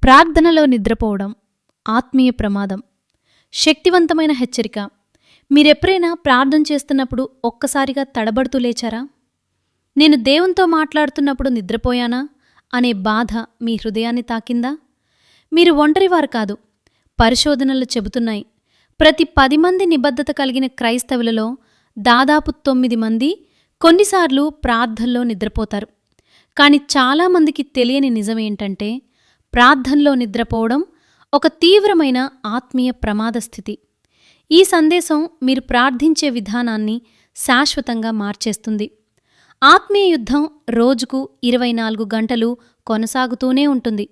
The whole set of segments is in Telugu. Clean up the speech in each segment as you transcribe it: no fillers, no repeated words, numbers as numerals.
ప్రార్థనలో నిద్రపోవడం ఆత్మీయ ప్రమాదం. శక్తివంతమైన హెచ్చరిక. మీరెప్పుడైనా ప్రార్థన చేస్తున్నప్పుడు ఒక్కసారిగా తడబడుతూ లేచారా? నేను దేవునితో మాట్లాడుతున్నప్పుడు నిద్రపోయానా అనే బాధ మీ హృదయాన్ని తాకిందా? మీరు ఒంటరివారు కాదు. పరిశోధనలు చెబుతున్నాయి, ప్రతి 10 మంది నిబద్ధత కలిగిన క్రైస్తవులలో దాదాపు 9 మంది కొన్నిసార్లు ప్రార్థనలో నిద్రపోతారు. కానీ చాలామందికి తెలియని నిజమేంటంటే, ప్రార్థనలో నిద్రపోవడం ఒక తీవ్రమైన ఆత్మీయ ప్రమాద స్థితి. ఈ సందేశం మీరు ప్రార్థించే విధానాన్ని శాశ్వతంగా మార్చేస్తుంది. ఆత్మీయ యుద్ధం రోజుకు 24 గంటలు కొనసాగుతూనే ఉంటుంది.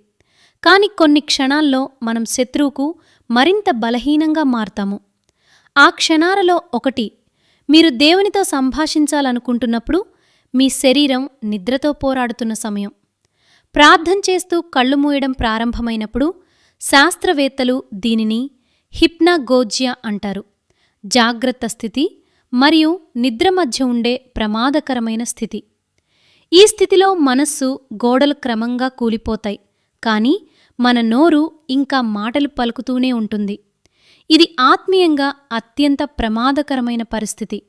కానీ కొన్ని క్షణాల్లో మనం శత్రువుకు మరింత బలహీనంగా మారతాము. ఆ క్షణాలలో ఒకటి, మీరు దేవునితో సంభాషించాలనుకుంటున్నప్పుడు మీ శరీరం నిద్రతో పోరాడుతున్న సమయం. ప్రార్థన చేస్తూ కళ్ళు మూయడం ప్రారంభమైనప్పుడు శాస్త్రవేత్తలు దీనిని హిప్నాగోజియా అంటారు. జాగ్రత్త స్థితి మరియు నిద్ర మధ్య ఉండే ప్రమాదకరమైన స్థితి. ఈ స్థితిలో మనస్సు గోడలు క్రమంగా కూలిపోతాయి, కానీ మన నోరు ఇంకా మాటలు పలుకుతూనే ఉంటుంది. ఇది ఆత్మీయంగా అత్యంత ప్రమాదకరమైన పరిస్థితి.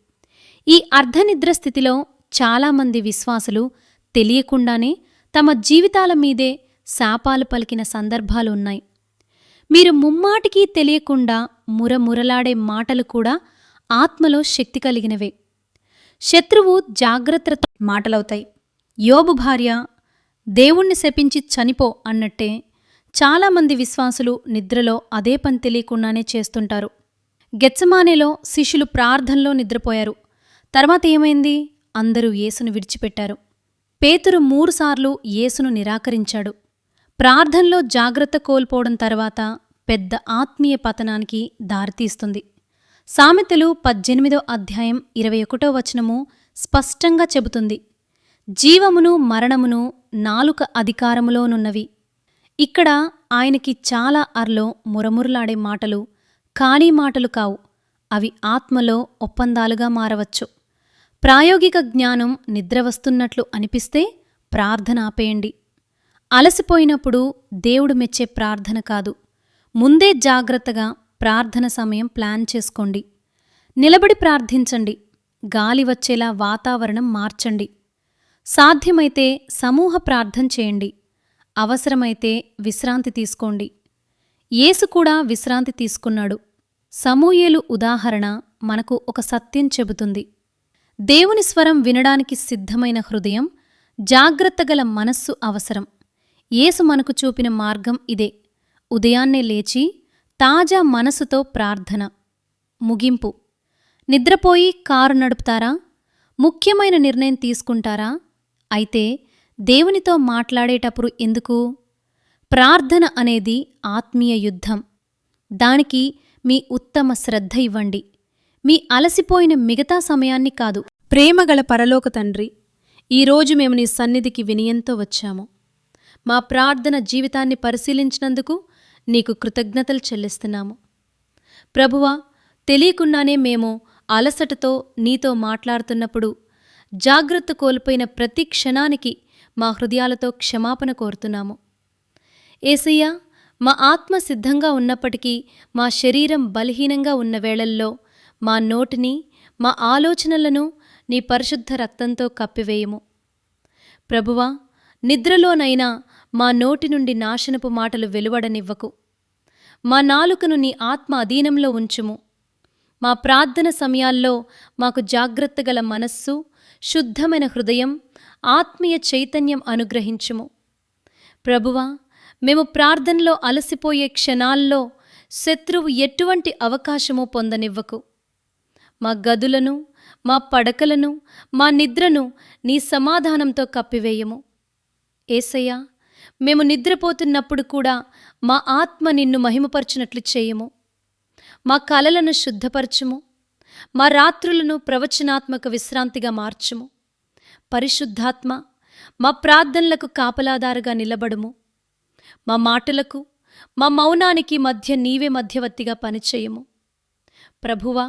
ఈ అర్ధనిద్ర స్థితిలో చాలామంది విశ్వాసులు తెలియకుండానే తమ జీవితాల మీదే శాపాలు పలికిన సందర్భాలు ఉన్నాయి. మీరు ముమ్మాటికి తెలియకుండా మురమురలాడే మాటలు కూడా ఆత్మలో శక్తి కలిగినవే. శత్రువు జాగ్రత్తతో మాటలవుతాయి. యోబు భార్య దేవుణ్ణి శపించి చనిపో అన్నట్టే చాలామంది విశ్వాసులు నిద్రలో అదే పని తెలియకుండానే చేస్తుంటారు. గెత్సమానేలో శిష్యులు ప్రార్థనలో నిద్రపోయారు. తర్వాత ఏమైంది? అందరూ యేసును విడిచిపెట్టారు. పేతురు 3 సార్లు యేసును నిరాకరించాడు. ప్రార్థనలో జాగ్రత్త కోల్పోవడం తర్వాత పెద్ద ఆత్మీయ పతనానికి దారితీస్తుంది. సామెతలు 18వ అధ్యాయం 21వ వచనము స్పష్టంగా చెబుతుంది, జీవమును మరణమును నాలుక అధికారములోనున్నవి. ఇక్కడ ఆయనకి చాలా అర్లో మురమురలాడే మాటలు ఖాళీ మాటలు కావు. అవి ఆత్మలో ఒప్పందాలుగా మారవచ్చు. ప్రాయోగిక జ్ఞానం నిద్ర వస్తున్నట్లు అనిపిస్తే ప్రార్థన ఆపేయండి. అలసిపోయినప్పుడు దేవుడు మెచ్చే ప్రార్థన కాదు. ముందే జాగ్రత్తగా ప్రార్థన సమయం ప్లాన్ చేసుకోండి. నిలబడి ప్రార్థించండి. గాలి వచ్చేలా వాతావరణం మార్చండి. సాధ్యమైతే సమూహ ప్రార్థన చేయండి. అవసరమైతే విశ్రాంతి తీసుకోండి. యేసు కూడా విశ్రాంతి తీసుకున్నాడు. సమూయేలు ఉదాహరణ మనకు ఒక సత్యం చెబుతుంది. దేవుని స్వరం వినడానికి సిద్ధమైన హృదయం, జాగ్రత్తగల మనస్సు అవసరం. యేసు మనకు చూపిన మార్గం ఇదే. ఉదయాన్నే లేచి తాజా మనసుతో ప్రార్థన. ముగింపు. నిద్రపోయి కారు నడుపుతారా? ముఖ్యమైన నిర్ణయం తీసుకుంటారా? అయితే దేవునితో మాట్లాడేటప్పుడు ఎందుకు? ప్రార్థన అనేది ఆత్మీయ యుద్ధం. దానికి మీ ఉత్తమ శ్రద్ధ ఇవ్వండి, మీ అలసిపోయిన మిగతా సమయాన్ని కాదు. ప్రేమగల పరలోక తండ్రి, ఈరోజు మేము నీ సన్నిధికి వినయంతో వచ్చాము. మా ప్రార్థన జీవితాన్ని పరిశీలించినందుకు నీకు కృతజ్ఞతలు చెల్లిస్తున్నాము. ప్రభువా, తెలియకుండానే మేము అలసటతో నీతో మాట్లాడుతున్నప్పుడు జాగ్రత్త కోల్పోయిన ప్రతి క్షణానికి మా హృదయాలతో క్షమాపణ కోరుతున్నాము. యేసయ్యా, మా ఆత్మ సిద్ధంగా ఉన్నప్పటికీ మా శరీరం బలహీనంగా ఉన్న వేళల్లో మా నోటిని, మా ఆలోచనలను నీ పరిశుద్ధ రక్తంతో కప్పివేయము. ప్రభువా, నిద్రలోనైనా మా నోటి నుండి నాశనపు మాటలు వెలువడనివ్వకు. మా నాలుకను నీ ఆత్మ అధీనంలో ఉంచుము. మా ప్రార్థన సమయాల్లో మాకు జాగ్రత్తగల మనస్సు, శుద్ధమైన హృదయం, ఆత్మీయ చైతన్యం అనుగ్రహించుము. ప్రభువా, మేము ప్రార్థనలో అలసిపోయే క్షణాల్లో శత్రువు ఎటువంటి అవకాశమూ పొందనివ్వకు. మా గదులను, మా పడకలను, మా నిద్రను నీ సమాధానంతో కప్పివేయము. యేసయ్యా, మేము నిద్రపోతున్నప్పుడు కూడా మా ఆత్మ నిన్ను మహిమపరచునట్లు చేయము. మా కలలను శుద్ధపరచుము. మా రాత్రులను ప్రవచనాత్మక విశ్రాంతిగా మార్చుము. పరిశుద్ధాత్మ, మా ప్రార్థనలకు కాపలాదారుగా నిలబడుము. మా మాటలకు, మా మౌనానికి మధ్య నీవే మధ్యవర్తిగా పనిచేయము. ప్రభువా,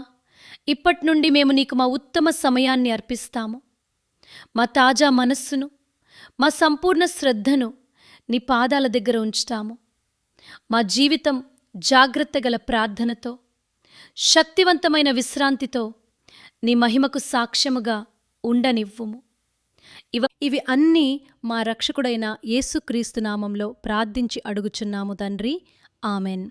ఇప్పట్నుండి మేము నీకు మా ఉత్తమ సమయాన్ని అర్పిస్తాము. మా తాజా మనస్సును, మా సంపూర్ణ శ్రద్ధను నీ పాదాల దగ్గర ఉంచుతాము. మా జీవితం జాగ్రత్త గల ప్రార్థనతో, శక్తివంతమైన విశ్రాంతితో నీ మహిమకు సాక్ష్యముగా ఉండనివ్వుము. ఇవి అన్నీ మా రక్షకుడైన యేసుక్రీస్తు నామంలో ప్రార్థించి అడుగుచున్నాము తండ్రి. ఆమెన్.